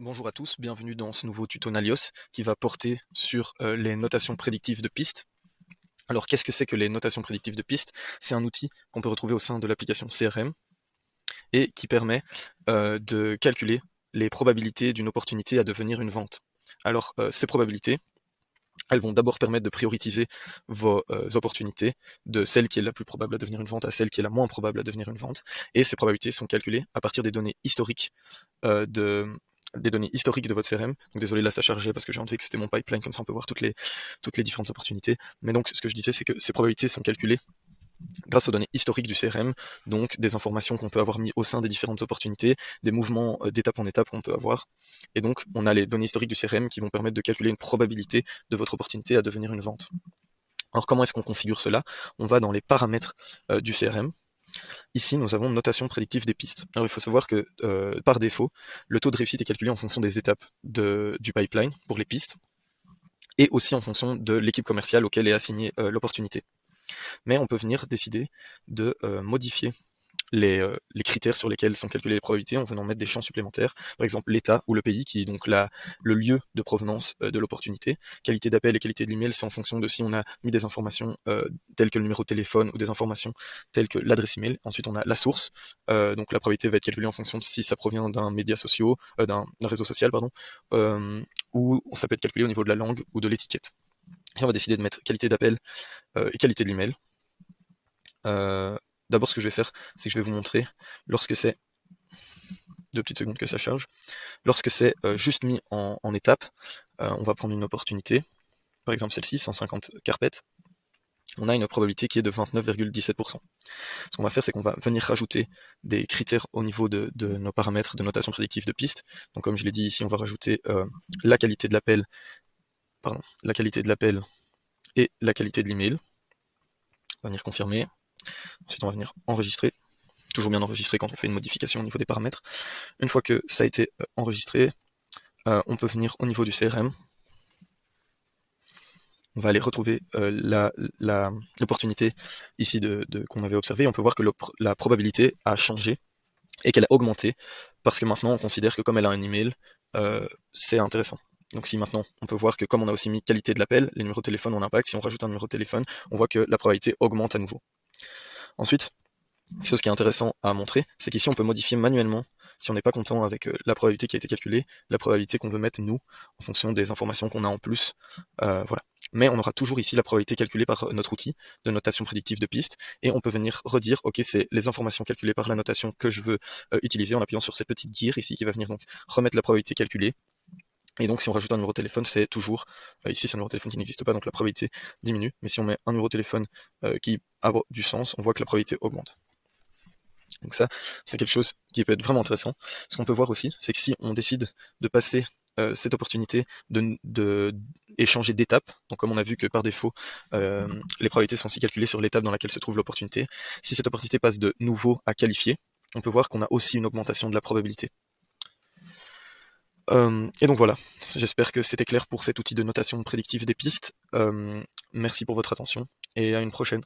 Bonjour à tous, bienvenue dans ce nouveau tuto Nalios qui va porter sur les notations prédictives de pistes. Alors qu'est-ce que c'est que les notations prédictives de pistes? C'est un outil qu'on peut retrouver au sein de l'application CRM et qui permet de calculer les probabilités d'une opportunité à devenir une vente. Alors ces probabilités, elles vont d'abord permettre de prioriser vos opportunités, de celle qui est la plus probable à devenir une vente à celle qui est la moins probable à devenir une vente. Et ces probabilités sont calculées à partir des données historiques des données historiques de votre CRM. Donc désolé, là ça chargeait parce que j'ai enlevé que c'était mon pipeline, comme ça on peut voir toutes les différentes opportunités. Mais donc ce que je disais, c'est que ces probabilités sont calculées grâce aux données historiques du CRM, donc des informations qu'on peut avoir mis au sein des différentes opportunités, des mouvements d'étape en étape qu'on peut avoir. Et donc on a les données historiques du CRM qui vont permettre de calculer une probabilité de votre opportunité à devenir une vente. Alors comment est-ce qu'on configure cela? On va dans les paramètres du CRM. Ici, nous avons notation prédictive des pistes. Alors, il faut savoir que, par défaut, le taux de réussite est calculé en fonction des étapes du pipeline pour les pistes, et aussi en fonction de l'équipe commerciale auquel est assignée l'opportunité. Mais on peut venir décider de modifier les critères sur lesquels sont calculées les probabilités en venant mettre des champs supplémentaires, par exemple l'État ou le pays, qui est donc le lieu de provenance de l'opportunité. Qualité d'appel et qualité de l'email, c'est en fonction de si on a mis des informations telles que le numéro de téléphone ou des informations telles que l'adresse email. Ensuite, on a la source, donc la probabilité va être calculée en fonction de si ça provient d'un média social, d'un réseau social, pardon, ou ça peut être calculé au niveau de la langue ou de l'étiquette. Et on va décider de mettre qualité d'appel et qualité de l'email. D'abord, ce que je vais faire, c'est que je vais vous montrer lorsque c'est 2 petites secondes que ça charge. Lorsque c'est juste mis en étape, on va prendre une opportunité, par exemple celle-ci, 150 carpettes. On a une probabilité qui est de 29,17%. Ce qu'on va faire, c'est qu'on va venir rajouter des critères au niveau de nos paramètres de notation prédictive de piste. Donc comme je l'ai dit ici, on va rajouter la qualité de l'appel, et la qualité de l'email. On va venir confirmer. Ensuite, on va venir enregistrer. Toujours bien enregistré quand on fait une modification au niveau des paramètres. Une fois que ça a été enregistré, on peut venir au niveau du CRM. On va aller retrouver l'opportunité ici qu'on avait observée. On peut voir que la probabilité a changé et qu'elle a augmenté parce que maintenant on considère que comme elle a un email, c'est intéressant. Donc si maintenant on peut voir que comme on a aussi mis qualité de l'appel, les numéros de téléphone ont un impact. Si on rajoute un numéro de téléphone, on voit que la probabilité augmente à nouveau. Ensuite, quelque chose qui est intéressant à montrer, c'est qu'ici on peut modifier manuellement, si on n'est pas content avec la probabilité qui a été calculée, la probabilité qu'on veut mettre nous, en fonction des informations qu'on a en plus, voilà. Mais on aura toujours ici la probabilité calculée par notre outil de notation prédictive de piste, et on peut venir redire, ok, c'est les informations calculées par la notation que je veux utiliser en appuyant sur cette petite gear ici qui va venir donc remettre la probabilité calculée. Et donc si on rajoute un numéro de téléphone, c'est toujours, ici c'est un numéro de téléphone qui n'existe pas, donc la probabilité diminue, mais si on met un numéro de téléphone qui a du sens, on voit que la probabilité augmente. Donc ça, c'est quelque chose qui peut être vraiment intéressant. Ce qu'on peut voir aussi, c'est que si on décide de passer cette opportunité et changer d'étape, donc comme on a vu que par défaut, les probabilités sont aussi calculées sur l'étape dans laquelle se trouve l'opportunité, si cette opportunité passe de nouveau à qualifié, on peut voir qu'on a aussi une augmentation de la probabilité. Et donc voilà, j'espère que c'était clair pour cet outil de notation prédictive des pistes. Merci pour votre attention et à une prochaine.